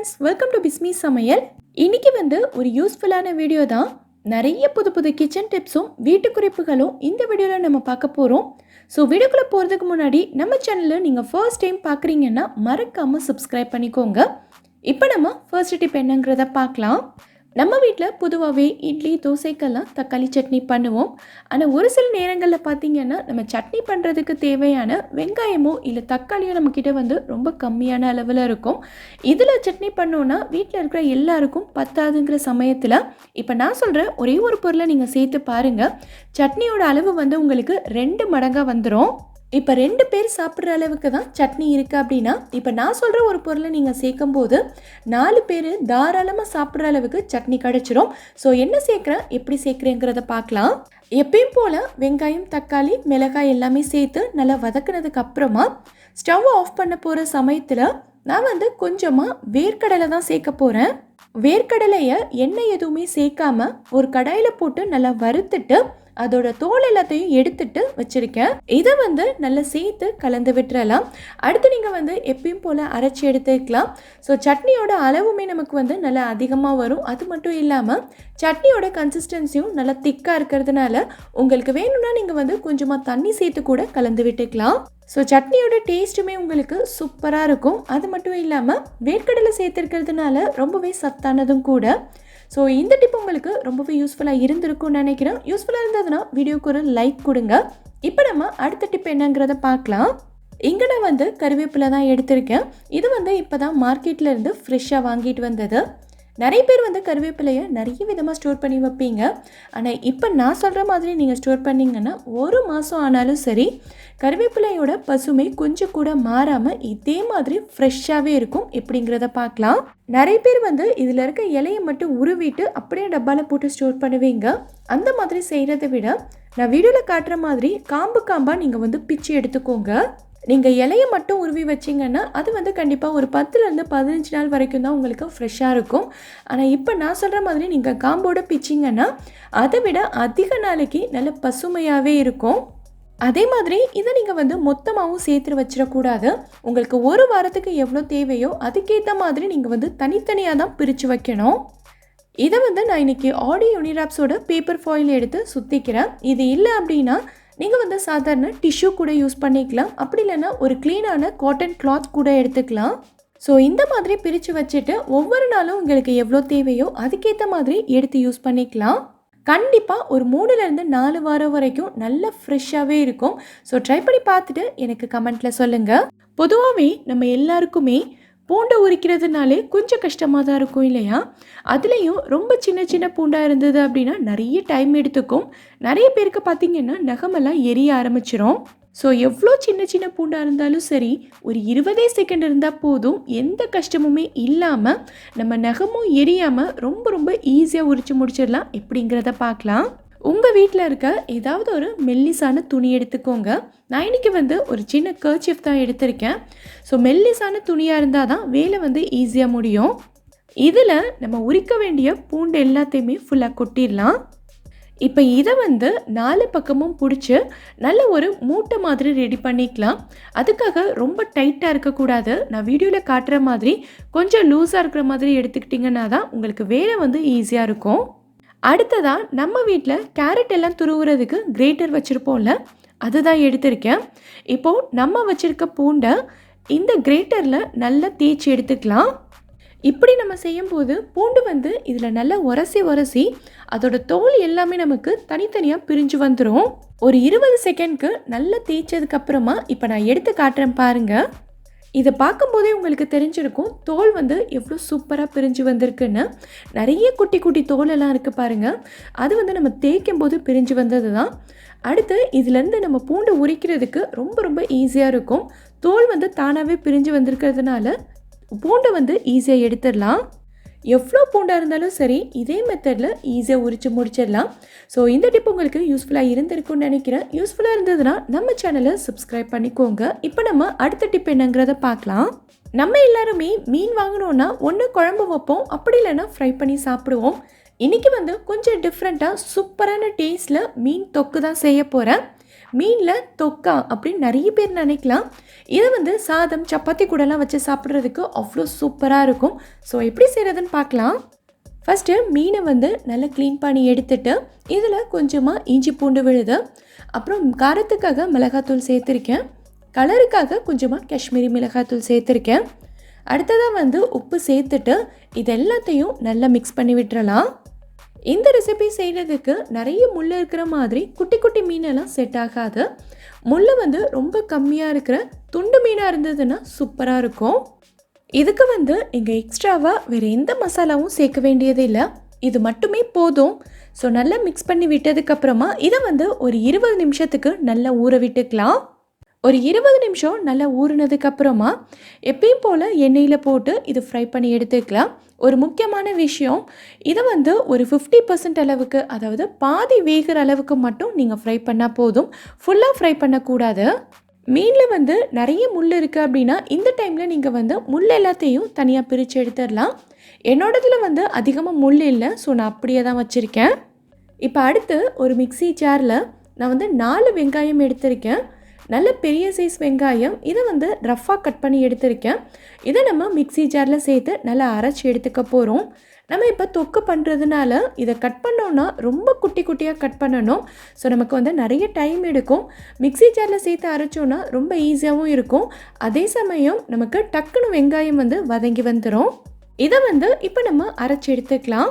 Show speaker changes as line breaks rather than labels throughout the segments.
Friends, welcome to Bismi சமையல். இன்னைக்கு ஒரு யூஸ்ஃபுல்லான வீடியோ தான். நிறைய புது புது கிச்சன் டிப்ஸும் வீட்டு குறிப்புகளும் இந்த வீடியோவில் நம்ம பார்க்க போகிறோம். ஸோ வீடியோக்குள்ளே போகிறதுக்கு முன்னாடி நம்ம சேனலில் நீங்கள் ஃபர்ஸ்ட் டைம் பார்க்குறீங்கன்னா மறக்காமல் சப்ஸ்கிரைப் பண்ணிக்கோங்க. இப்போ நம்ம ஃபர்ஸ்ட் டிப் என்னங்கிறத பார்க்கலாம். நம்ம வீட்டில் பொதுவாகவே இட்லி தோசைக்கெல்லாம் தக்காளி சட்னி பண்ணுவோம். ஆனால் ஒரு சில நேரங்களில் பார்த்திங்கன்னா நம்ம சட்னி பண்ணுறதுக்கு தேவையான வெங்காயமோ இல்லை தக்காளியோ நம்மக்கிட்ட ரொம்ப கம்மியான அளவில் இருக்கும். இதில் சட்னி பண்ணோன்னா வீட்டில் இருக்கிற எல்லாருக்கும் பத்தாதுங்கிற சமயத்தில் இப்போ நான் சொல்கிற ஒரே ஒரு பொருளை நீங்கள் சேர்த்து பாருங்கள். சட்னியோட அளவு உங்களுக்கு 2 மடங்காக வந்துடும். இப்போ 2 பேர் சாப்பிட்ற அளவுக்கு தான் சட்னி இருக்குது அப்படின்னா இப்போ நான் சொல்கிற ஒரு பொருளை நீங்கள் சேர்க்கும் போது 4 பேர் தாராளமாக சாப்பிட்ற அளவுக்கு சட்னி கிடச்சிரும். ஸோ என்ன சேர்க்குறேன், எப்படி சேர்க்குறேங்கிறத பார்க்கலாம். எப்பயும் போல் வெங்காயம் தக்காளி மிளகாய் எல்லாமே சேர்த்து நல்லா வதக்குனதுக்கு அப்புறமா ஸ்டவ் ஆஃப் பண்ண போகிற சமயத்தில் நான் கொஞ்சமாக வேர்க்கடலை தான் சேர்க்க போகிறேன். வேர்க்கடலையை எண்ணெய் எதுவுமே சேர்க்காம ஒரு கடாயில் போட்டு நல்லா வறுத்துட்டு அதோட தோல் எல்லாத்தையும் எடுத்துட்டு வச்சிருக்கேன். இதை நல்லா சேர்த்து கலந்து விட்டுறலாம். அடுத்து நீங்கள் எப்பயும் போல் அரைச்சி எடுத்துக்கலாம். ஸோ சட்னியோட அளவுமே நமக்கு நல்லா அதிகமாக வரும். அது மட்டும் இல்லாமல் சட்னியோட கன்சிஸ்டன்சியும் நல்லா திக்காக இருக்கிறதுனால உங்களுக்கு வேணும்னா நீங்கள் கொஞ்சமாக தண்ணி சேர்த்து கூட கலந்து விட்டுக்கலாம். ஸோ சட்னியோட டேஸ்ட்டுமே உங்களுக்கு சூப்பராக இருக்கும். அது மட்டும் இல்லாமல் வேர்க்கடலை சேர்த்துருக்கிறதுனால ரொம்பவே சத்தானதும் கூட. ஸோ இந்த டிப் உங்களுக்கு ரொம்பவே யூஸ்ஃபுல்லாக இருந்திருக்கும்னு நினைக்கிறேன். யூஸ்ஃபுல்லாக இருந்ததுன்னா வீடியோக்கு ஒரு லைக் கொடுங்க. இப்போ நம்ம அடுத்த டிப் என்னங்கிறத பார்க்கலாம். இங்கே நான் கருவேப்பிலை தான் எடுத்திருக்கேன். இது இப்போ தான் மார்க்கெட்டில் இருந்து ஃப்ரெஷ்ஷாக வாங்கிட்டு வந்தது. நிறைய பேர் கருவேப்பிலையை நிறைய விதமாக ஸ்டோர் பண்ணி வைப்பீங்க. ஆனால் இப்போ நான் சொல்கிற மாதிரி நீங்கள் ஸ்டோர் பண்ணிங்கன்னா 1 மாதம் ஆனாலும் சரி கருவேப்பிலையோட பசுமை கொஞ்சம் கூட மாறாமல் இதே மாதிரி ஃப்ரெஷ்ஷாகவே இருக்கும். எப்படிங்கிறத பார்க்கலாம். நிறைய பேர் இதில் இருக்க இலையை மட்டும் உருவிட்டு அப்படியே டப்பாவில் போட்டு ஸ்டோர் பண்ணுவீங்க. அந்த மாதிரி செய்கிறத விட நான் வீடியோவில் காட்டுற மாதிரி காம்பாக நீங்கள் பிச்சு எடுத்துக்கோங்க. நீங்கள் இலையை மட்டும் உருவி வச்சிங்கன்னா அது கண்டிப்பாக ஒரு 10லேருந்து 15 நாள் வரைக்கும் தான் உங்களுக்கு ஃப்ரெஷ்ஷாக இருக்கும். ஆனால் இப்போ நான் சொல்கிற மாதிரி நீங்கள் காம்போட பிச்சிங்கன்னா அதை விட அதிக நாளைக்கு நல்ல பசுமையாகவே இருக்கும். அதே மாதிரி இதை நீங்கள் மொத்தமாகவும் சேர்த்து வச்சிடக்கூடாது. உங்களுக்கு ஒரு வாரத்துக்கு எவ்வளோ தேவையோ அதுக்கேற்ற மாதிரி நீங்கள் தனித்தனியாக தான் பிரித்து வைக்கணும். இதை நான் இன்றைக்கி ஆடி யூனிராப்ஸோட பேப்பர் ஃபாயில் எடுத்து சுற்றிக்கிறேன். இது இல்லை அப்படின்னா நீங்கள் சாதாரண டிஷ்யூ கூட யூஸ் பண்ணிக்கலாம். அப்படி இல்லைன்னா ஒரு க்ளீனான காட்டன் கிளாத் கூட எடுத்துக்கலாம். ஸோ இந்த மாதிரி பிரித்து வச்சுட்டு ஒவ்வொரு நாளும் உங்களுக்கு எவ்வளோ தேவையோ அதுக்கேற்ற மாதிரி எடுத்து யூஸ் பண்ணிக்கலாம். கண்டிப்பாக ஒரு 3லேருந்து 4 வாரம் வரைக்கும் நல்ல ஃப்ரெஷ்ஷாகவே இருக்கும். ஸோ ட்ரை பண்ணி பார்த்துட்டு எனக்கு கமெண்ட்டில் சொல்லுங்கள். பொதுவாகவே நம்ம எல்லாருக்குமே பூண்டை உரிக்கிறதுனாலே கொஞ்சம் கஷ்டமாக தான் இருக்கும் இல்லையா? அதுலேயும் ரொம்ப சின்ன சின்ன பூண்டாக இருந்தது அப்படின்னா நிறைய டைம் எடுத்துக்கும். நிறைய பேருக்கு பார்த்திங்கன்னா நகமெல்லாம் எரிய ஆரம்பிச்சிடும். ஸோ எவ்வளோ சின்ன சின்ன பூண்டாக இருந்தாலும் சரி ஒரு 20 செகண்ட் இருந்தால் போதும். எந்த கஷ்டமுமே இல்லாமல் நம்ம நகமும் எரியாமல் ரொம்ப ரொம்ப ஈஸியாக உரித்து முடிச்சிடலாம். எப்படிங்கிறத பார்க்கலாம். உங்கள் வீட்டில் இருக்க ஏதாவது ஒரு மெல்லிசான துணி எடுத்துக்கோங்க. நான் இன்றைக்கி ஒரு சின்ன கர்ச்சீஃப் தான் எடுத்திருக்கேன். ஸோ மெல்லிசான துணியாக இருந்தால் தான் வேலை ஈஸியாக முடியும். இதில் நம்ம உரிக்க வேண்டிய பூண்டு எல்லாத்தையுமே ஃபுல்லாக கொட்டிடலாம். இப்போ இதை 4 பக்கமும் பிடிச்சி நல்ல ஒரு மூட்டை மாதிரி ரெடி பண்ணிக்கலாம். அதுக்காக ரொம்ப டைட்டாக இருக்கக்கூடாது. நான் வீடியோவில் காட்டுற மாதிரி கொஞ்சம் லூஸாக இருக்கிற மாதிரி எடுத்துக்கிட்டிங்கன்னா தான் உங்களுக்கு வேலை ஈஸியாக இருக்கும். அடுத்ததாக நம்ம வீட்டில் கேரட் எல்லாம் துருவுறதுக்கு கிரேட்டர் வச்சுருப்போம்ல, அதுதான் எடுத்திருக்கேன். இப்போது நம்ம வச்சுருக்க பூண்டை இந்த கிரேட்டரில் நல்லா தேய்ச்சி எடுத்துக்கலாம். இப்படி நம்ம செய்யும்போது பூண்டு இதில் நல்லா உரசி அதோட தோல் எல்லாமே நமக்கு தனித்தனியாக பிரிஞ்சு வந்துடும். ஒரு 20 செகண்ட்க்கு நல்லா தேய்ச்சதுக்கப்புறமா இப்போ நான் எடுத்து காட்டுறேன் பாருங்கள். இதை பார்க்கும்போதே உங்களுக்கு தெரிஞ்சிருக்கும் தோல் எவ்வளோ சூப்பராக பிரிஞ்சு வந்திருக்குன்னு. நிறைய குட்டி குட்டி தோலெல்லாம் இருக்குது பாருங்கள். அது நம்ம தேய்க்கும் போது பிரிஞ்சு வந்தது தான். அடுத்து இதிலேருந்து நம்ம பூண்டு உரிக்கிறதுக்கு ரொம்ப ரொம்ப ஈஸியாக இருக்கும். தோல் தானாகவே பிரிஞ்சு வந்திருக்கிறதுனால பூண்டை ஈஸியாக எடுத்துடலாம். எவ்வளோ பூண்டாக இருந்தாலும் சரி இதே மெத்தடில் ஈஸியாக உரித்து முடிச்சிடலாம். ஸோ இந்த டிப் உங்களுக்கு யூஸ்ஃபுல்லாக இருந்திருக்கும்னு நினைக்கிறேன். யூஸ்ஃபுல்லாக இருந்ததுன்னா நம்ம சேனலை சப்ஸ்கிரைப் பண்ணிக்கோங்க. இப்போ நம்ம அடுத்த டிப் என்னங்கிறத பார்க்கலாம். நம்ம எல்லாருமே மீன் வாங்கினோன்னா ஒன்று குழம்பு வைப்போம், அப்படி இல்லைன்னா ஃப்ரை பண்ணி சாப்பிடுவோம். இன்றைக்கி கொஞ்சம் டிஃப்ரெண்ட்டாக சூப்பரான டேஸ்ட்டில் மீன் தொக்கு தான் செய்ய போகிறேன். மீனில் தொக்கா அப்படின்னு நிறைய பேர் நினைக்கலாம். இதை வந்து சாதம் சப்பாத்தி கூடலாம் வச்சு சாப்பிட்றதுக்கு அவ்வளோ சூப்பராக இருக்கும். ஸோ எப்படி செய்கிறதுன்னு பார்க்கலாம். ஃபஸ்ட்டு மீனை வந்து நல்லா க்ளீன் பண்ணி எடுத்துட்டு இதில் கொஞ்சமாக இஞ்சி பூண்டு விழுது, அப்புறம் காரத்துக்காக மிளகாத்தூள் சேர்த்துருக்கேன், கலருக்காக கொஞ்சமாக காஷ்மீரி மிளகாத்தூள் சேர்த்துருக்கேன். அடுத்ததாக வந்து உப்பு சேர்த்துட்டு இது எல்லாத்தையும் நல்லா மிக்ஸ் பண்ணி விட்டுறலாம். இந்த ரெசிபி செய்கிறதுக்கு நிறைய முள் இருக்கிற மாதிரி குட்டி குட்டி மீனெல்லாம் செட் ஆகாது. முள் வந்து ரொம்ப கம்மியாக இருக்கிற துண்டு மீனாக இருந்ததுன்னா சூப்பராக இருக்கும். இதுக்கு வந்து நீங்கள் எக்ஸ்ட்ராவாக வேறு எந்த மசாலாவும் சேர்க்க வேண்டியது இல்லை, இது மட்டுமே போதும். ஸோ நல்லா மிக்ஸ் பண்ணி விட்டதுக்கப்புறமா இதை வந்து ஒரு 20 நிமிஷத்துக்கு நல்லா ஊற விட்டுக்கலாம். ஒரு 20 நிமிஷம் நல்லா ஊறினதுக்கப்புறமா எப்பயும் போல் எண்ணெயில் போட்டு இது ஃப்ரை பண்ணி எடுத்துக்கலாம். ஒரு முக்கியமான விஷயம், இதை வந்து ஒரு 50% அளவுக்கு, அதாவது பாதி வேகிற அளவுக்கு மட்டும் நீங்கள் ஃப்ரை பண்ணால் போதும், ஃபுல்லாக ஃப்ரை பண்ணக்கூடாது. மீனில் வந்து நிறைய முள் இருக்குது அப்படின்னா இந்த டைமில் நீங்கள் வந்து முள் எல்லாத்தையும் தனியாக பிரித்து எடுத்துடலாம். என்னோடதில் வந்து அதிகமாக முள் இல்லை, ஸோ நான் அப்படியே தான் வச்சுருக்கேன். இப்போ அடுத்து ஒரு மிக்ஸி ஜாரில் நான் வந்து 4 வெங்காயம் எடுத்திருக்கேன், நல்ல பெரிய சைஸ் வெங்காயம். இதை வந்து ரஃப்பாக கட் பண்ணி எடுத்திருக்கேன். இதை நம்ம மிக்ஸி ஜாரில் சேர்த்து நல்லா அரைச்சி எடுத்துக்க போகிறோம். நம்ம இப்போ தொக்கு பண்ணுறதுனால இதை கட் பண்ணோன்னா ரொம்ப குட்டி குட்டியாக கட் பண்ணணும். ஸோ நமக்கு வந்து நிறைய டைம் எடுக்கும். மிக்ஸி ஜாரில் சேர்த்து அரைச்சோன்னா ரொம்ப ஈஸியாகவும் இருக்கும். அதே சமயம் நமக்கு டக்குன்னு வெங்காயம் வந்து வதங்கி வந்துடும். இதை வந்து இப்போ நம்ம அரைச்சி எடுத்துக்கலாம்.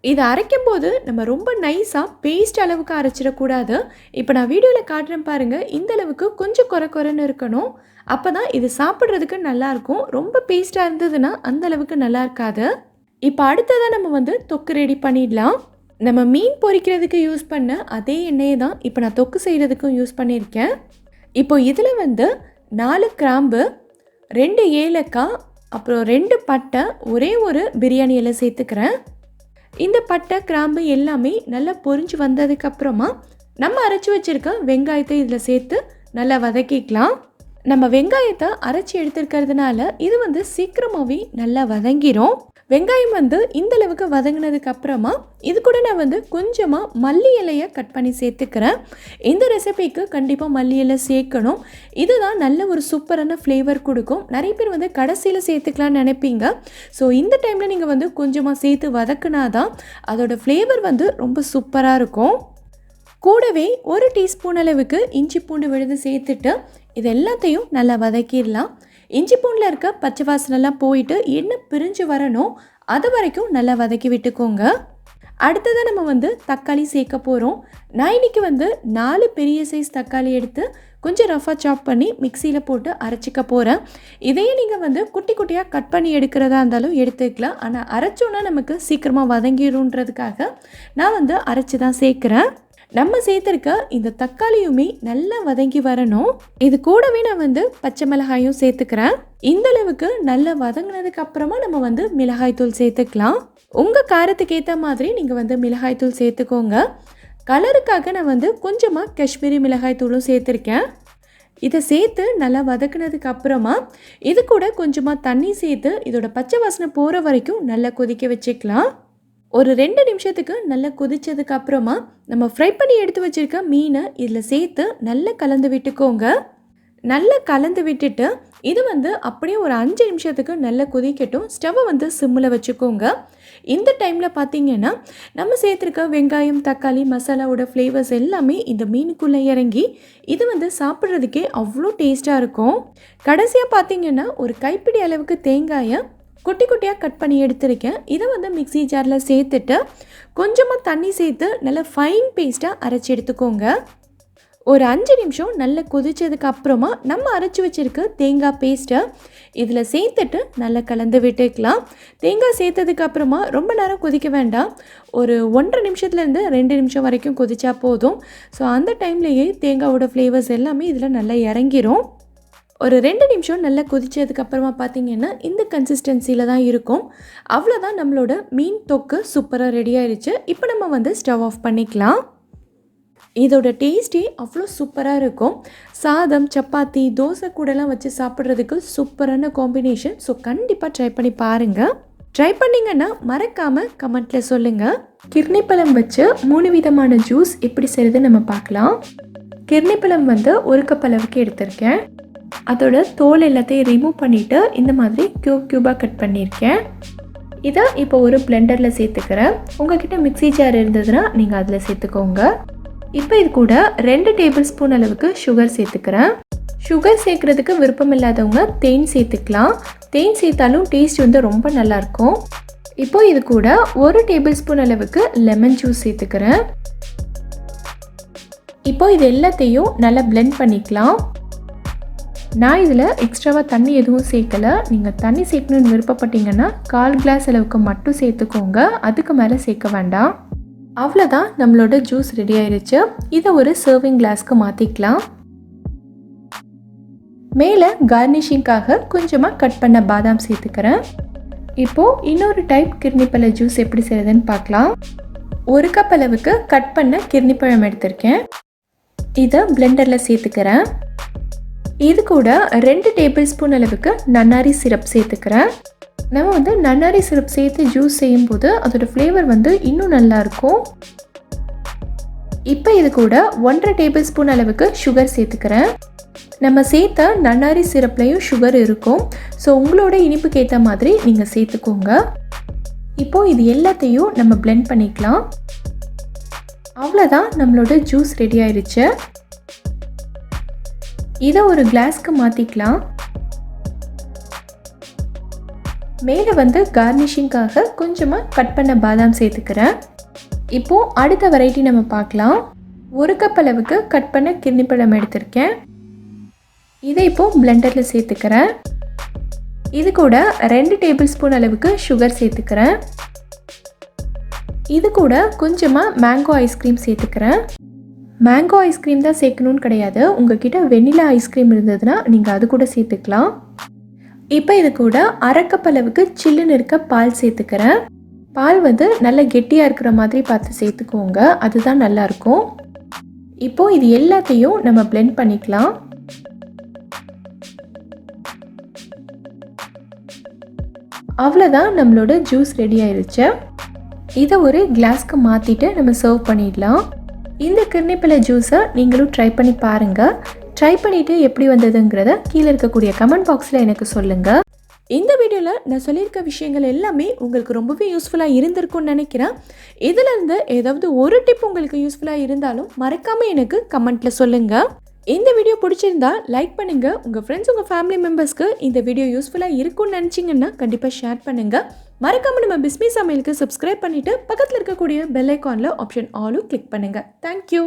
இதை அரைக்கும் போது நம்ம ரொம்ப நைஸாக பேஸ்ட் அளவுக்கு அரைச்சிடக்கூடாது. இப்போ நான் வீடியோவில் காட்டுறேன் பாருங்கள், இந்த அளவுக்கு கொஞ்சம் குறைன்னு இருக்கணும். அப்போ தான் இது சாப்பிட்றதுக்கு நல்லாயிருக்கும். ரொம்ப பேஸ்ட்டாக இருந்ததுன்னா அந்த அளவுக்கு நல்லா இருக்காது. இப்போ அடுத்ததாக நம்ம வந்து தொக்கு ரெடி பண்ணிடலாம். நம்ம மீன் பொரிக்கிறதுக்கு யூஸ் பண்ண அதே எண்ணெயை தான் இப்போ நான் தொக்கு செய்கிறதுக்கும் யூஸ் பண்ணியிருக்கேன். இப்போ இதில் வந்து 4 கிராம்பு, 2 ஏலக்காய், அப்புறம் 2 பட்டை, ஒரே ஒரு பிரியாணி இலை சேர்த்துக்கிறேன். இந்த பட்டை கிராம்பு எல்லாமே நல்லா பொரிஞ்சு வந்ததுக்கப்புறமா நம்ம அரைச்சி வச்சுருக்க வெங்காயத்தை இதில் சேர்த்து நல்லா வதக்கிக்கலாம். நம்ம வெங்காயத்தை அரைச்சி எடுத்துருக்கிறதுனால இது வந்து சீக்கிரமாகவே நல்லா வதங்கிடும். வெங்காயம் வந்து இந்த அளவுக்கு வதங்கினதுக்கு அப்புறமா இது கூட நான் வந்து கொஞ்சமாக மல்லி இலையை கட் பண்ணி சேர்த்துக்கிறேன். இந்த ரெசிபிக்கு கண்டிப்பாக மல்லி இலை சேர்க்கணும். இதுதான் நல்ல ஒரு சூப்பரான ஃப்ளேவர் கொடுக்கும். நிறைய பேர் வந்து கடைசியில் சேர்த்துக்கலான்னு நினைப்பீங்க. ஸோ இந்த டைமில் நீங்கள் வந்து கொஞ்சமாக சேர்த்து வதக்குனாதான் அதோட ஃப்ளேவர் வந்து ரொம்ப சூப்பராக இருக்கும். கூடவே 1 டீஸ்பூன் அளவுக்கு இஞ்சி பூண்டு விழுது சேர்த்துட்டு இது எல்லாத்தையும் நல்லா வதக்கிடலாம். இஞ்சி பூண்டில் இருக்க பச்சை வாசனைலாம் போயிட்டு எண்ணெய் பிரிஞ்சு வரணும், அது வரைக்கும் நல்லா வதக்கி விட்டுக்கோங்க. அடுத்ததாக நம்ம வந்து தக்காளி சேர்க்க போகிறோம். நான் இன்றைக்கி வந்து 4 பெரிய சைஸ் தக்காளி எடுத்து கொஞ்சம் ரஃபாக சாப் பண்ணி மிக்சியில் போட்டு அரைச்சிக்க போகிறேன். இதையே நீங்கள் வந்து குட்டி குட்டியாக கட் பண்ணி எடுக்கிறதா இருந்தாலும் எடுத்துக்கலாம். ஆனால் அரைச்சோன்னா நமக்கு சீக்கிரமாக வதங்கிடுன்றதுக்காக நான் வந்து அரைச்சி தான் சேர்க்குறேன். நம்ம சேர்த்துருக்க இந்த தக்காளியுமே நல்லா வதங்கி வரணும். இது கூடவே நான் வந்து பச்சை மிளகாயும் சேர்த்துக்கிறேன். இந்த அளவுக்கு நல்லா வதங்கினதுக்கு அப்புறமா நம்ம வந்து மிளகாய்த்தூள் சேர்த்துக்கலாம். உங்கள் காரத்துக்கு ஏற்ற மாதிரி நீங்கள் வந்து மிளகாய்த்தூள் சேர்த்துக்கோங்க. கலருக்காக நான் வந்து கொஞ்சமாக காஷ்மீரி மிளகாய்த்தூளும் சேர்த்துருக்கேன். இதை சேர்த்து நல்லா வதக்குனதுக்கு அப்புறமா இது கூட கொஞ்சமாக தண்ணி சேர்த்து இதோட பச்சை வாசனை போகிற வரைக்கும் நல்லா கொதிக்க வச்சுக்கலாம். ஒரு 2 நிமிஷத்துக்கு நல்லா கொதிச்சதுக்கு அப்புறமா நம்ம ஃப்ரை பண்ணி எடுத்து வச்சுருக்க மீனை இதில் சேர்த்து நல்லா கலந்து விட்டுக்கோங்க. நல்லா கலந்து விட்டுட்டு இது வந்து அப்படியே ஒரு 5 நிமிஷத்துக்கு நல்லா கொதிக்கட்டும். ஸ்டவ்வை வந்து சிம்மில் வச்சுக்கோங்க. இந்த டைமில் பார்த்தீங்கன்னா நம்ம சேர்த்துருக்க வெங்காயம், தக்காளி, மசாலாவோட ஃப்ளேவர்ஸ் எல்லாமே இந்த மீனுக்குள்ளே இறங்கி இது வந்து சாப்பிட்றதுக்கே அவ்வளோ டேஸ்ட்டாக இருக்கும். கடைசியாக பார்த்தீங்கன்னா ஒரு கைப்பிடி அளவுக்கு தேங்காயை குட்டி குட்டியாக கட் பண்ணி எடுத்திருக்கேன். இதை வந்து மிக்ஸி ஜாரில் சேர்த்துட்டு கொஞ்சமாக தண்ணி சேர்த்து நல்லா ஃபைன் பேஸ்ட்டாக அரைச்சி எடுத்துக்கோங்க. ஒரு 5 நிமிஷம் நல்லா கொதிச்சதுக்கு அப்புறமா நம்ம அரைச்சி வச்சுருக்க தேங்காய் பேஸ்ட்டை இதில் சேர்த்துட்டு நல்லா கலந்து விட்டுக்கலாம். தேங்காய் சேர்த்ததுக்கு அப்புறமா ரொம்ப நேரம் கொதிக்க வேண்டாம். ஒரு 1.5 நிமிஷத்துலேருந்து 2 நிமிஷம் வரைக்கும் கொதிச்சா போதும். ஸோ அந்த டைம்லேயே தேங்காயோட ஃப்ளேவர்ஸ் எல்லாமே இதில் நல்லா இறங்கிரும். ஒரு 2 நிமிஷம் நல்லா கொதிச்சதுக்கப்புறமா பார்த்தீங்கன்னா இந்த கன்சிஸ்டன்சியில் தான் இருக்கும். அவ்வளோதான், நம்மளோட மீன் தொக்கு சூப்பராக ரெடி ஆயிடுச்சு. இப்போ நம்ம வந்து ஸ்டவ் ஆஃப் பண்ணிக்கலாம். இதோட டேஸ்ட்டே அவ்வளோ சூப்பராக இருக்கும். சாதம், சப்பாத்தி, தோசை கூடலாம் வச்சு சாப்பிட்றதுக்கு சூப்பரான காம்பினேஷன். ஸோ கண்டிப்பாக ட்ரை பண்ணி பாருங்கள். ட்ரை பண்ணிங்கன்னா மறக்காமல் கமெண்ட்டில் சொல்லுங்கள். கிர்னி பழம் வச்சு 3 விதமான ஜூஸ் எப்படி செய்கிறது நம்ம பார்க்கலாம். கிர்ணிப்பழம் வந்து 1 கப் அளவுக்கு எடுத்திருக்கேன். அதோட தோல் எல்லாத்தையும் ரிமூவ் பண்ணிவிட்டு இந்த மாதிரி க்யூபாக கட் பண்ணியிருக்கேன். இதை இப்போ ஒரு பிளெண்டரில் சேர்த்துக்கிறேன். உங்கள்கிட்ட மிக்ஸி ஜார் இருந்ததுன்னா நீங்கள் அதில் சேர்த்துக்கோங்க. இப்போ இது கூட 2 டேபிள் ஸ்பூன் அளவுக்கு சுகர் சேர்த்துக்கிறேன். சுகர் சேர்க்குறதுக்கு விருப்பம் இல்லாதவங்க தேன் சேர்த்துக்கலாம். தேன் சேர்த்தாலும் டேஸ்ட் வந்து ரொம்ப நல்லாயிருக்கும். இப்போது இது கூட 1 டேபிள் ஸ்பூன் அளவுக்கு லெமன் ஜூஸ் சேர்த்துக்கிறேன். இப்போ இது எல்லாத்தையும் நல்லா பிளெண்ட் பண்ணிக்கலாம். நான் இதில் எக்ஸ்ட்ராவாக தண்ணி எதுவும் சேர்க்கலை. நீங்கள் தண்ணி சேர்க்கணுன்னு விருப்பப்பட்டீங்கன்னா 1/4 கிளாஸ் அளவுக்கு மட்டும் சேர்த்துக்கோங்க. அதுக்கு மேலே சேர்க்க வேண்டாம். அவ்வளோதான், நம்மளோட ஜூஸ் ரெடி ஆயிடுச்சு. இதை ஒரு சர்விங் கிளாஸ்க்கு மாற்றிக்கலாம். மேலே கார்னிஷிங்காக கொஞ்சமாக கட் பண்ண பாதாம் சேர்த்துக்கிறேன். இப்போது இன்னொரு டைப் கிர்ணிப்பழ ஜூஸ் எப்படி செய்கிறதுன்னு பார்க்கலாம். 1 கப் அளவுக்கு கட் பண்ண கிர்ணிப்பழம் எடுத்திருக்கேன். இதை பிளெண்டரில் சேர்த்துக்கிறேன். இது கூட 2 டேபிள் ஸ்பூன் அளவுக்கு நன்னாரி சிரப் சேர்த்துக்கிறேன். நம்ம வந்து நன்னாரி சிரப் சேர்த்து ஜூஸ் செய்யும்போது அதோட ஃப்ளேவர் வந்து இன்னும் நல்லாயிருக்கும். இப்போ இது கூட 1/2 டேபிள் ஸ்பூன் அளவுக்கு சுகர் சேர்த்துக்கிறேன். நம்ம சேர்த்த நன்னாரி சிரப்லேயும் சுகர் இருக்கும். ஸோ உங்களோட இனிப்புக்கு ஏற்ற மாதிரி நீங்கள் சேர்த்துக்கோங்க. இப்போது இது எல்லாத்தையும் நம்ம பிளெண்ட் பண்ணிக்கலாம். அவ்வளோதான், நம்மளோட ஜூஸ் ரெடி ஆயிடுச்சு. இதை ஒரு கிளாஸ்க்கு மாற்றிக்கலாம். மேலே வந்து கார்னிஷிங்காக கொஞ்சமாக கட் பண்ண பாதாம் சேர்த்துக்கிறேன். இப்போது அடுத்த வெரைட்டி நம்ம பார்க்கலாம். 1 கப் அளவுக்கு கட் பண்ண கிர்ணிப்பழம் எடுத்திருக்கேன். இதை இப்போது பிளெண்டரில் சேர்த்துக்கிறேன். இது கூட 2 டேபிள் ஸ்பூன் அளவுக்கு சுகர் சேர்த்துக்கிறேன். இது கூட கொஞ்சமாக மேங்கோ ஐஸ்கிரீம் சேர்த்துக்கிறேன். மேங்கோ ஐஸ்கிரீம் தான் சேர்க்கணுன்னு கிடையாது. உங்ககிட்ட வெண்ணிலா ஐஸ்கிரீம் இருந்ததுன்னா நீங்கள் அது கூட சேர்த்துக்கலாம். இப்போ இது கூட 1/2 கப் அளவுக்கு சில்லுன்னு இருக்க பால் சேர்த்துக்கிறேன். பால் வந்து நல்லா கெட்டியாக இருக்கிற மாதிரி பார்த்து சேர்த்துக்கோங்க, அதுதான் நல்லாயிருக்கும். இப்போது இது எல்லாத்தையும் நம்ம பிளெண்ட் பண்ணிக்கலாம். அவ்வளோதான், நம்மளோட ஜூஸ் ரெடி ஆயிடுச்சு. இதை ஒரு கிளாஸ்க்கு மாற்றிட்டு நம்ம சர்வ் பண்ணிடலாம். இந்த கிர்ணிப்பழ ஜூஸை நீங்களும் ட்ரை பண்ணி பாருங்கள். ட்ரை பண்ணிவிட்டு எப்படி வந்ததுங்கிறத கீழே இருக்கக்கூடிய கமெண்ட் பாக்ஸில் எனக்கு சொல்லுங்கள். இந்த வீடியோவில் நான் சொல்லியிருக்க விஷயங்கள் எல்லாமே உங்களுக்கு ரொம்பவே யூஸ்ஃபுல்லாக இருந்திருக்கும்னு நினைக்கிறேன். இதிலேருந்து ஏதாவது ஒரு டிப் உங்களுக்கு யூஸ்ஃபுல்லாக இருந்தாலும் மறக்காமல் எனக்கு கமெண்ட்டில் சொல்லுங்கள். இந்த வீடியோ பிடிச்சிருந்தா லைக் பண்ணுங்கள். உங்கள் ஃப்ரெண்ட்ஸ், உங்கள் ஃபேமிலி மெம்பர்ஸ்க்கு இந்த வீடியோ யூஸ்ஃபுல்லாக இருக்கும்னு நினச்சிங்கன்னா கண்டிப்பாக ஷேர் பண்ணுங்கள். மறக்காமல் நம்ம பிஸ்மி சமையலுக்கு சப்ஸ்கிரைப் பண்ணிவிட்டு பக்கத்தில் இருக்கக்கூடிய பெல் ஐக்கானில் ஆப்ஷன் ஆலும் கிளிக் பண்ணுங்கள். தேங்க்யூ.